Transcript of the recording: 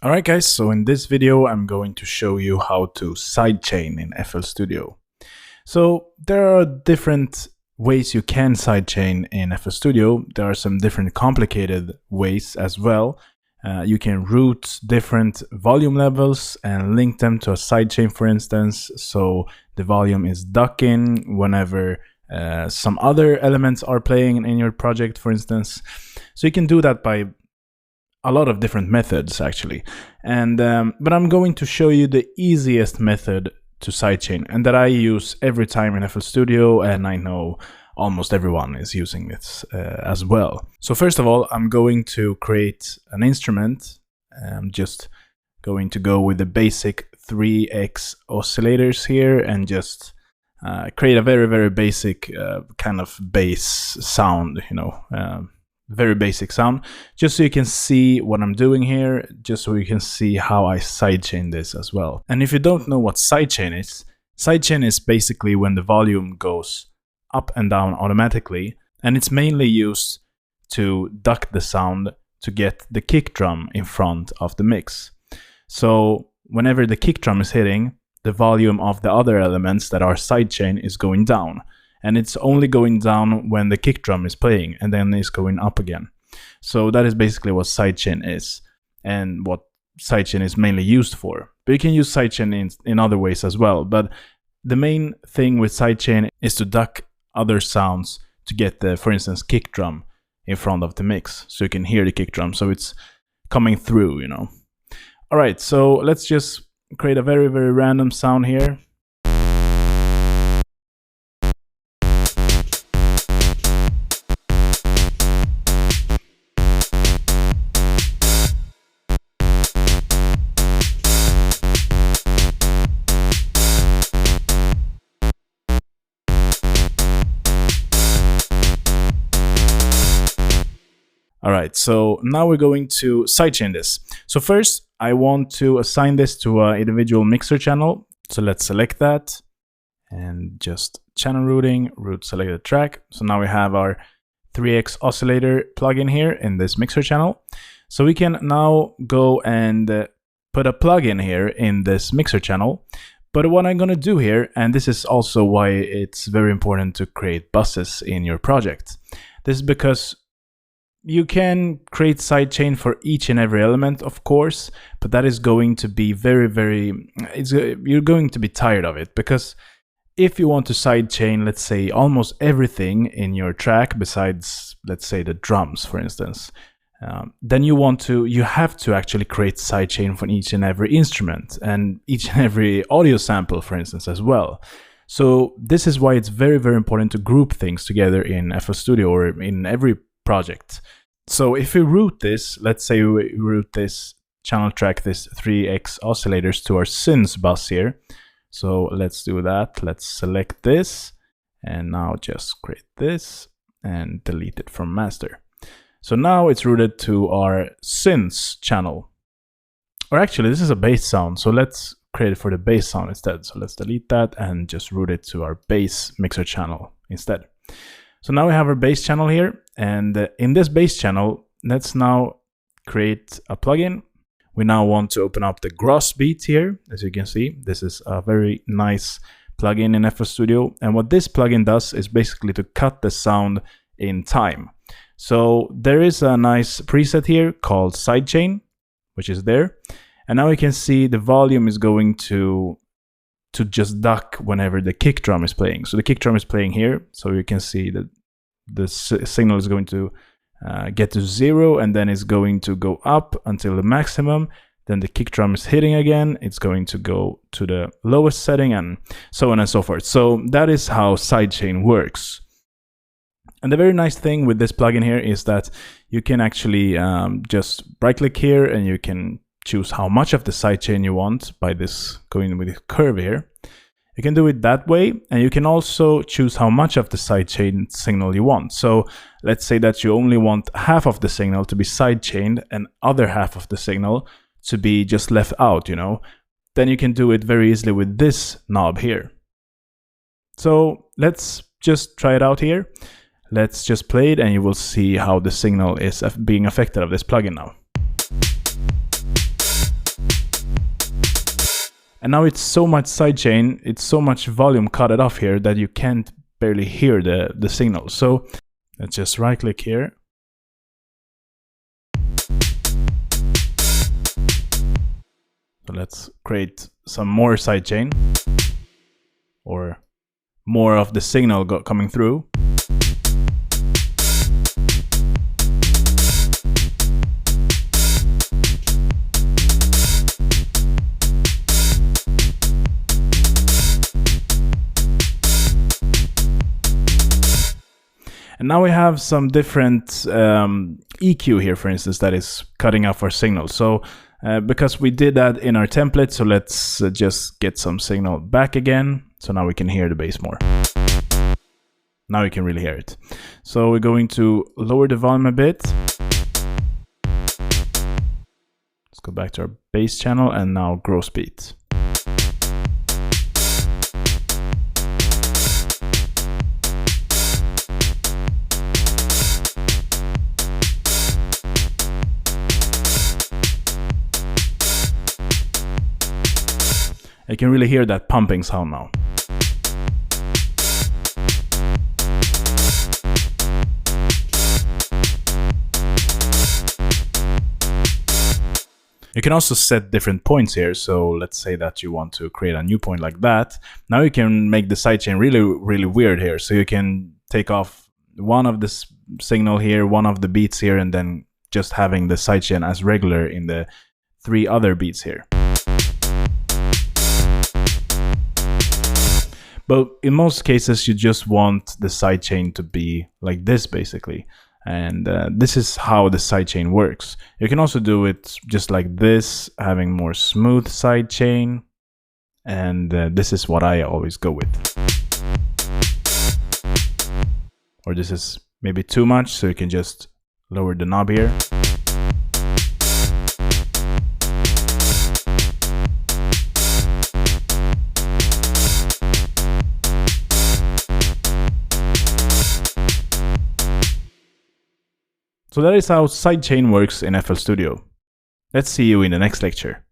Alright guys, so in this video I'm going to show you how to sidechain in FL Studio. So there are different ways you can sidechain in FL Studio. There are some different complicated ways as well. You can route different volume levels and link them to a sidechain, for instance, so the volume is ducking whenever some other elements are playing in your project, for instance. So you can do that by a lot of different methods actually, and but I'm going to show you the easiest method to sidechain and that I use every time in FL Studio, and I know almost everyone is using this as well. So first of all, I'm going to create an instrument. I'm just going to go with the basic 3x oscillators here and just create a very basic kind of bass sound, very basic sound, just so you can see what I'm doing here, just so you can see how I sidechain this as well. And if you don't know what sidechain is basically when the volume goes up and down automatically, and it's mainly used to duck the sound to get the kick drum in front of the mix. So whenever the kick drum is hitting, the volume of the other elements that are sidechain is going down. And it's only going down when the kick drum is playing, and then it's going up again. So that is basically what sidechain is, and what sidechain is mainly used for. But you can use sidechain in other ways as well. But the main thing with sidechain is to duck other sounds to get the, for instance, kick drum in front of the mix, so you can hear the kick drum, so it's coming through, All right, so let's just create a very random sound here. Alright, so now we're going to sidechain this. So first, I want to assign this to an individual mixer channel. So let's select that and just channel routing, route selected track. So now we have our 3x oscillator plugin here in this mixer channel. So we can now go and put a plugin here in this mixer channel. But what I'm going to do here, and this is also why it's very important to create buses in your project. This is because you can create sidechain for each and every element, of course, but that is going to be you're going to be tired of it, because if you want to sidechain, let's say, almost everything in your track besides, let's say, the drums, for instance, then you have to actually create sidechain for each and every instrument and each and every audio sample, for instance, as well. So this is why it's very important to group things together in FL Studio or in every project. So if we route this, let's say we route this channel track, this 3x oscillators, to our synths bus here. So let's do that. Let's select this and now just create this and delete it from master. So now it's routed to our synths channel. Or actually, this is a bass sound, so let's create it for the bass sound instead. So let's delete that and just route it to our bass mixer channel instead. So now we have our bass channel here, and in this bass channel, let's now create a plugin. We now want to open up the gross beat here. As you can see, this is a very nice plugin in FL Studio, and what this plugin does is basically to cut the sound in time. So there is a nice preset here called Sidechain, which is there, and now we can see the volume is going to just duck whenever the kick drum is playing. So the kick drum is playing here, so you can see that the signal is going to get to 0, and then it's going to go up until the maximum. Then the kick drum is hitting again, it's going to go to the lowest setting, and so on and so forth. So that is how sidechain works. And the very nice thing with this plugin here is that you can actually just right click here and you can choose how much of the sidechain you want by this going with the curve here. You can do it that way, and you can also choose how much of the sidechain signal you want. So let's say that you only want half of the signal to be sidechained and other half of the signal to be just left out, Then you can do it very easily with this knob here. So let's just try it out here. Let's just play it and you will see how the signal is being affected of this plugin now. And now it's so much sidechain, it's so much volume cut it off here that you can't barely hear the signal. So let's just right click here. So let's create some more sidechain, or more of the signal coming through. And now we have some different EQ here, for instance, that is cutting off our signal. So because we did that in our template, so let's just get some signal back again. So now we can hear the bass more. Now you can really hear it. So we're going to lower the volume a bit. Let's go back to our bass channel and now grow speed. You can really hear that pumping sound now. You can also set different points here. So let's say that you want to create a new point like that. Now you can make the sidechain really, really weird here. So you can take off one of the signal here, one of the beats here, and then just having the sidechain as regular in the 3 other beats here. But in most cases, you just want the sidechain to be like this, basically. And this is how the sidechain works. You can also do it just like this, having more smooth sidechain. And this is what I always go with. Or this is maybe too much, so you can just lower the knob here. So that is how sidechain works in FL Studio. Let's see you in the next lecture.